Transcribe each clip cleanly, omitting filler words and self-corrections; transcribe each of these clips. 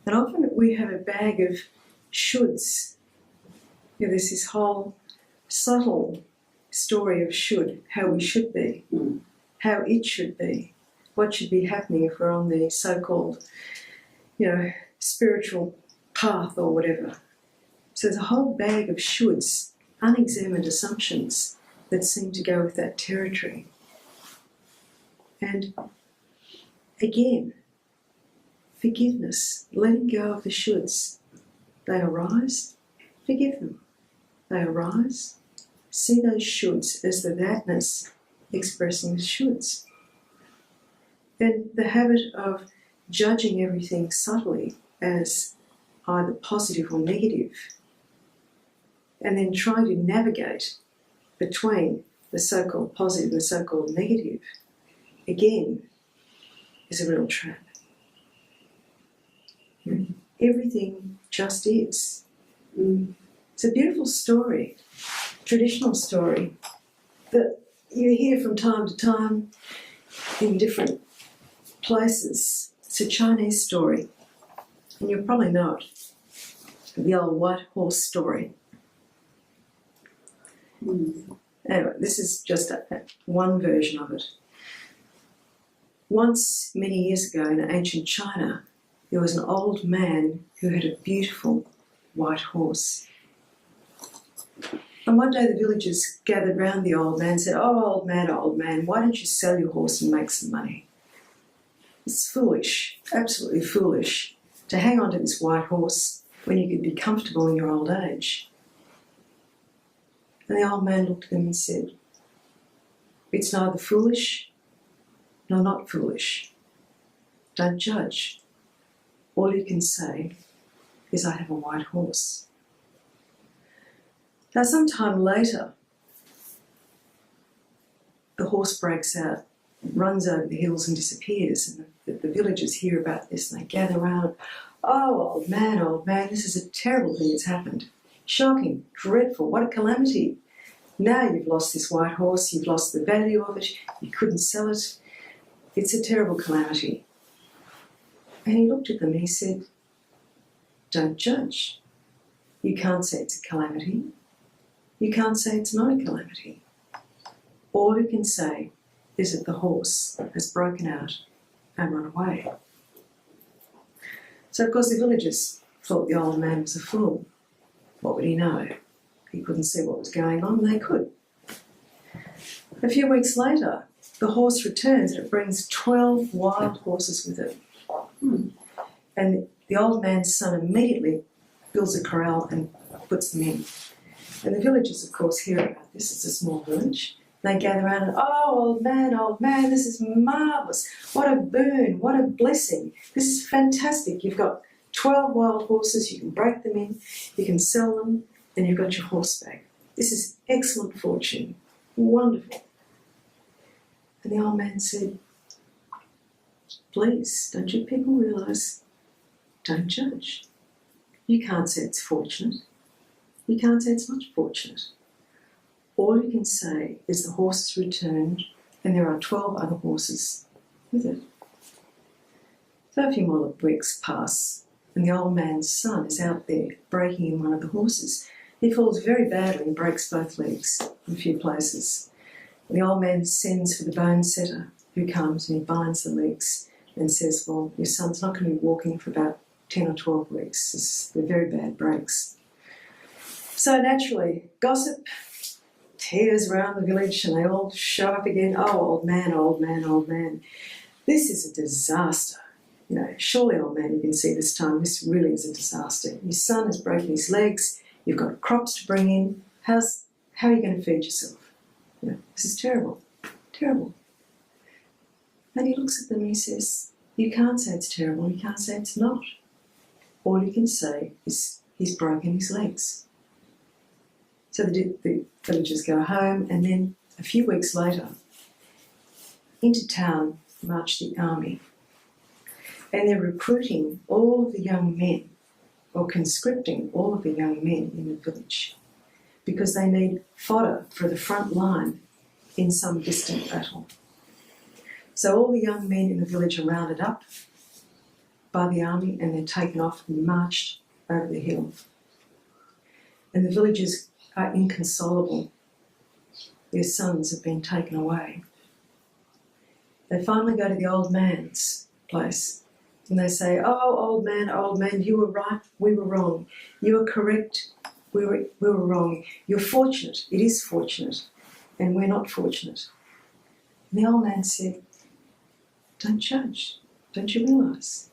And often we have a bag of shoulds. You know, there's this whole subtle story of should, how we should be, how it should be, what should be happening if we're on the so-called, you know, spiritual path or whatever. So there's a whole bag of shoulds, unexamined assumptions that seem to go with that territory. And again, forgiveness, letting go of the shoulds. They arise, forgive them. They arise, see those shoulds as the thatness expressing the shoulds. And the habit of judging everything subtly as either positive or negative, and then trying to navigate between the so-called positive and the so-called negative, again, is a real trap. Everything just is. It's a beautiful story, traditional story, that you hear from time to time in different places. It's a Chinese story, and you'll probably know it, the old white horse story. Anyway, this is just one version of it. Once, many years ago in ancient China, there was an old man who had a beautiful white horse. And one day the villagers gathered round the old man and said, "Oh, old man, why don't you sell your horse and make some money? It's foolish, absolutely foolish, to hang on to this white horse when you could be comfortable in your old age." And the old man looked at them and said, "It's neither foolish nor not foolish. Don't judge. All you can say is, I have a white horse." Now, sometime later, the horse breaks out, runs over the hills and disappears, and the villagers hear about this and they gather around. "Oh, old man, this is a terrible thing that's happened. Shocking, dreadful, what a calamity. Now you've lost this white horse, you've lost the value of it, you couldn't sell it. It's a terrible calamity." And he looked at them and he said, "Don't judge. You can't say it's a calamity. You can't say it's not a calamity. All you can say is that the horse has broken out and run away." So, of course, the villagers thought the old man was a fool. What would he know? He couldn't see what was going on, they could. A few weeks later, the horse returns and it brings 12 wild horses with it. And the old man's son immediately builds a corral and puts them in. And the villagers, of course, hear about this. It's a small village. They gather around and, "Oh, old man, this is marvellous. What a boon, what a blessing. This is fantastic. You've got 12 wild horses, you can break them in, you can sell them, and you've got your horse back. This is excellent fortune. Wonderful." And the old man said, "Please, don't you people realise? Don't judge. You can't say it's fortunate. You can't say it's not fortunate. All you can say is the horse has returned and there are 12 other horses with it." So a few more weeks pass and the old man's son is out there breaking in one of the horses. He falls very badly and breaks both legs in a few places. And the old man sends for the bone setter, who comes and he binds the legs and says, "Well, your son's not going to be walking for about 10 or 12 weeks. They're very bad breaks." So naturally, gossip tears around the village and they all show up again. "Oh, old man. This is a disaster. You know, surely, old man, you can see this time, this really is a disaster. Your son has broken his legs, you've got crops to bring in. How are you going to feed yourself? You know, this is terrible, terrible." And he looks at them and he says, "You can't say it's terrible, you can't say it's not. All you can say is he's broken his legs." So the villagers go home, and then a few weeks later, into town march the army. And they're recruiting all of the young men, or conscripting all of the young men in the village, because they need fodder for the front line in some distant battle. So all the young men in the village are rounded up by the army and they're taken off and marched over the hill. And the villagers are inconsolable. Their sons have been taken away. They finally go to the old man's place and they say, "Oh, old man, you were right, we were wrong. You were correct, we were wrong. You're fortunate, it is fortunate, and we're not fortunate." And the old man said, "Don't judge, don't you realise?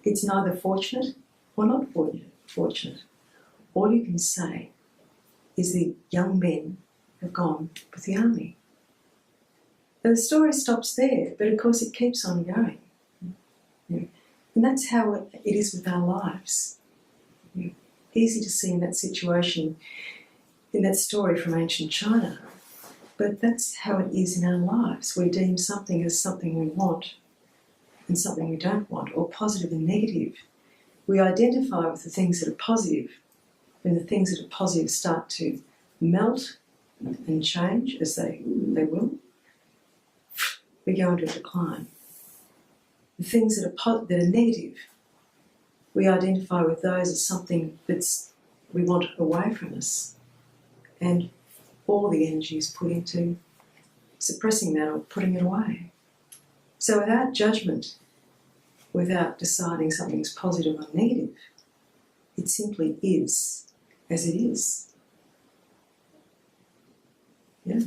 It's neither fortunate or not fortunate. All you can say is the young men have gone with the army." And the story stops there, but of course it keeps on going. And that's how it is with our lives. Easy to see in that situation, in that story from ancient China, but that's how it is in our lives. We deem something as something we want and something we don't want, or positive and negative. We identify with the things that are positive. When the things that are positive start to melt and change, as they will, we go into a decline. The things that are negative, we identify with those as something we want away from us, and all the energy is put into suppressing that or putting it away. So without judgment, without deciding something is positive or negative, it simply is as it is. Yeah.